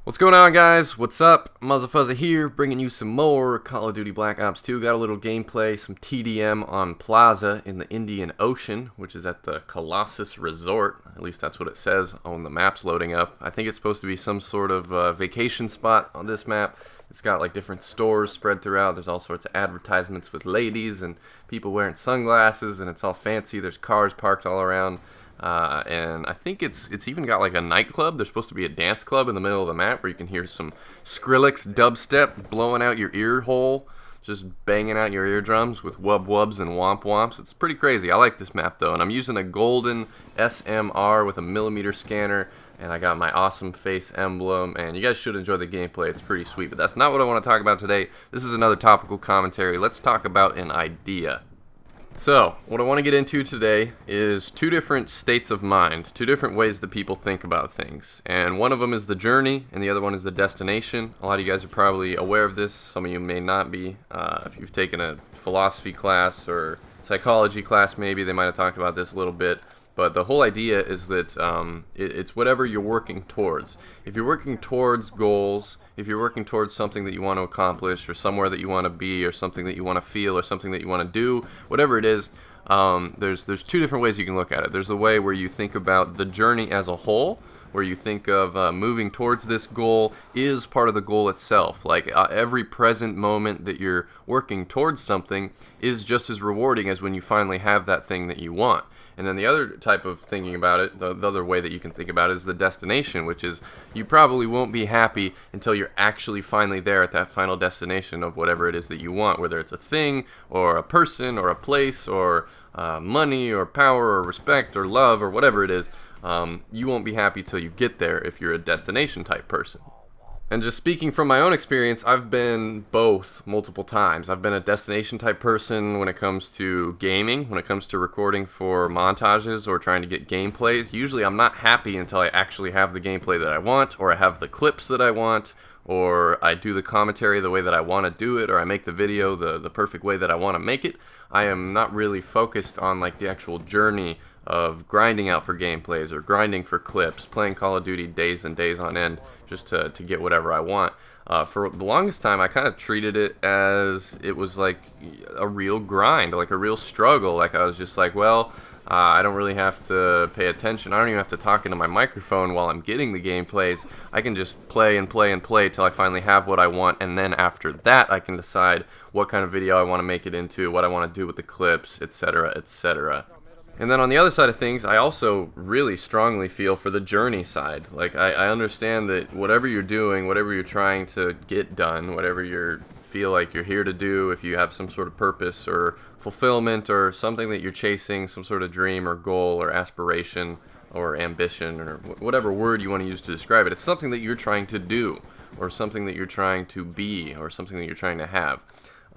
What's going on, guys? What's up? Muzzafuzza here, bringing you some more Call of Duty Black Ops 2. Got a little gameplay, some TDM on Plaza in the Indian Ocean, which is at the Colossus Resort. At least that's what it says on the maps loading up. I think it's supposed to be some sort of vacation spot on this map. It's got like different stores spread throughout. There's all sorts of advertisements with ladies and people wearing sunglasses, and it's all fancy. There's cars parked all around. And I think it's even got like a nightclub. There's supposed to be a dance club in the middle of the map where you can hear some Skrillex dubstep blowing out your ear hole, just banging out your eardrums with wub wubs and womp womps. It's pretty crazy. I like this map though, and I'm using a golden SMR with a millimeter scanner, and I got my awesome face emblem, and you guys should enjoy the gameplay. It's pretty sweet, but that's not what I want to talk about today. This is another topical commentary. Let's talk about an idea. So, what I want to get into today is two different states of mind, two different ways that people think about things. And one of them is the journey, and the other one is the destination. A lot of you guys are probably aware of this. Some of you may not be. If you've taken a philosophy class or psychology class, maybe they might have talked about this a little bit. But the whole idea is that it's whatever you're working towards. If you're working towards goals, if you're working towards something that you want to accomplish, or somewhere that you want to be, or something that you want to feel, or something that you want to do, whatever it is, there's two different ways you can look at it. There's the way where you think about the journey as a whole, where you think of moving towards this goal is part of the goal itself. Like every present moment that you're working towards something is just as rewarding as when you finally have that thing that you want. And then the other type of thinking about it, the other way that you can think about it is the destination, which is you probably won't be happy until you're actually finally there at that final destination of whatever it is that you want, whether it's a thing or a person or a place or money or power or respect or love or whatever it is. You won't be happy till you get there if you're a destination type person. And just speaking from my own experience, I've been both multiple times. I've been a destination type person when it comes to gaming, when it comes to recording for montages or trying to get gameplays. Usually I'm not happy until I actually have the gameplay that I want, or I have the clips that I want, or I do the commentary the way that I want to do it, or I make the video the perfect way that I want to make it. I am not really focused on like the actual journey of grinding out for gameplays or grinding for clips, playing Call of Duty days and days on end just to get whatever I want. For the longest time, I kind of treated it as it was like a real grind, like a real struggle. Like I was just like, well, I don't really have to pay attention. I don't even have to talk into my microphone while I'm getting the gameplays. I can just play and play and play till I finally have what I want, and then after that I can decide what kind of video I want to make it into, what I want to do with the clips, etc., etc. And then on the other side of things, I also really strongly feel for the journey side. Like, I understand that whatever you're doing, whatever you're trying to get done, whatever you feel like you're here to do, if you have some sort of purpose or fulfillment or something that you're chasing, some sort of dream or goal or aspiration or ambition or whatever word you want to use to describe it, it's something that you're trying to do or something that you're trying to be or something that you're trying to have.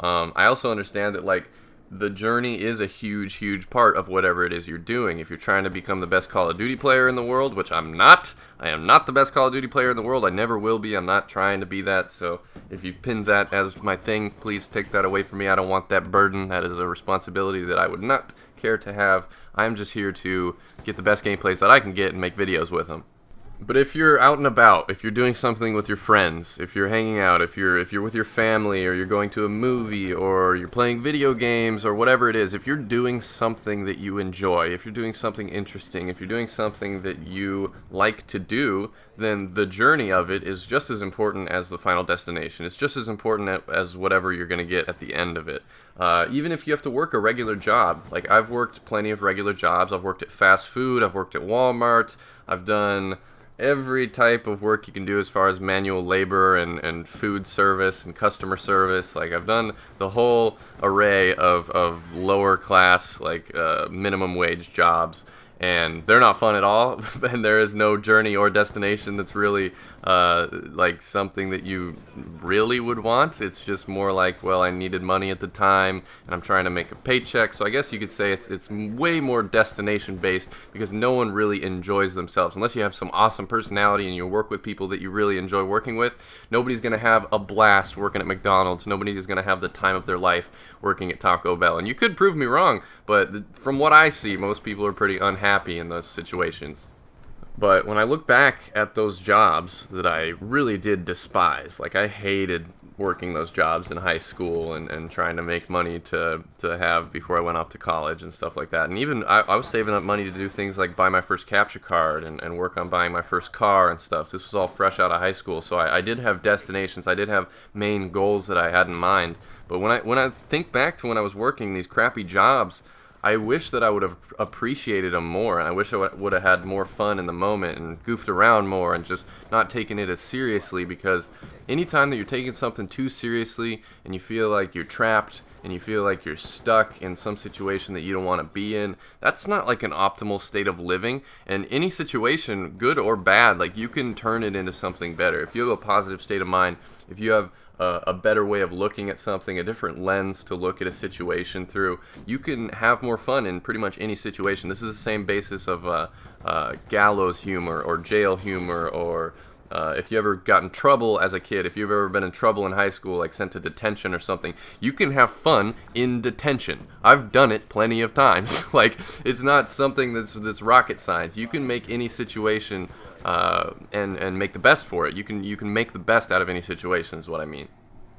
I also understand that, like, the journey is a huge part of whatever it is you're doing. If you're trying to become the best Call of Duty player in the world, which I'm not, I am not the best Call of Duty player in the world. I never will be. I'm not trying to be that. So if you've pinned that as my thing, please take that away from me. I don't want that burden. That is a responsibility that I would not care to have. I'm just here to get the best gameplays that I can get and make videos with them. But if you're out and about, if you're doing something with your friends, if you're hanging out, if you're with your family, or you're going to a movie, or you're playing video games, or whatever it is, if you're doing something that you enjoy, if you're doing something interesting, if you're doing something that you like to do, then the journey of it is just as important as the final destination. It's just as important as whatever you're going to get at the end of it. Even if you have to work a regular job. Like, I've worked plenty of regular jobs. I've worked at fast food. I've worked at Walmart. I've done every type of work you can do as far as manual labor and food service and customer service. Like, I've done the whole array of lower class, like minimum wage jobs, and they're not fun at all. And there is no journey or destination that's really like something that you really would want. It's just more like, well, I needed money at the time and I'm trying to make a paycheck. So I guess you could say it's way more destination based, because no one really enjoys themselves unless you have some awesome personality and you work with people that you really enjoy working with. Nobody's going to have a blast working at McDonald's. Nobody is going to have the time of their life working at Taco Bell. And you could prove me wrong, but from what I see, most people are pretty unhappy in those situations. But when I look back at those jobs that I really did despise, like I hated working those jobs in high school and trying to make money to have before I went off to college and stuff like that. And even I was saving up money to do things like buy my first capture card and work on buying my first car and stuff. This was all fresh out of high school. So I did have destinations. I did have main goals that I had in mind. But when I think back to when I was working these crappy jobs, I wish that I would have appreciated them more, and I wish I would have had more fun in the moment and goofed around more and just not taken it as seriously, because anytime that you're taking something too seriously and you feel like you're trapped and you feel like you're stuck in some situation that you don't want to be in, that's not like an optimal state of living. And any situation, good or bad, like you can turn it into something better. If you have a positive state of mind, if you have a better way of looking at something, a different lens to look at a situation through, you can have more fun in pretty much any situation. This is the same basis of gallows humor or jail humor, or if you ever got in trouble as a kid, if you've ever been in trouble in high school, like sent to detention or something, you can have fun in detention. I've done it plenty of times. Like, it's not something that's rocket science. You can make any situation and make the best for it. You can make the best out of any situation is what I mean.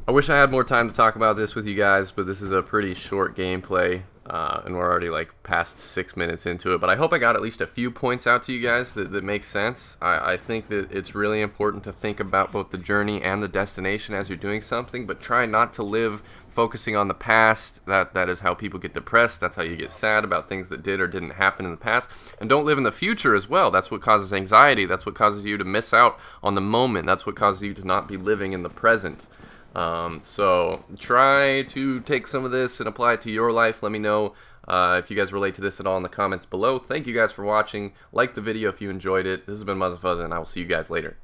I wish I had more time to talk about this with you guys, but this is a pretty short gameplay, and we're already like past 6 minutes into it. But I hope I got at least a few points out to you guys that make sense. I think that it's really important to think about both the journey and the destination as you're doing something, but try not to live focusing on the past. That is how people get depressed. That's how you get sad about things that did or didn't happen in the past. And don't live in the future as well. That's what causes anxiety. That's what causes you to miss out on the moment. That's what causes you to not be living in the present. So try to take some of this and apply it to your life. Let me know if you guys relate to this at all in the comments below. Thank you guys for watching. Like the video if you enjoyed it. This has been Muzzafuzza, and I will see you guys later.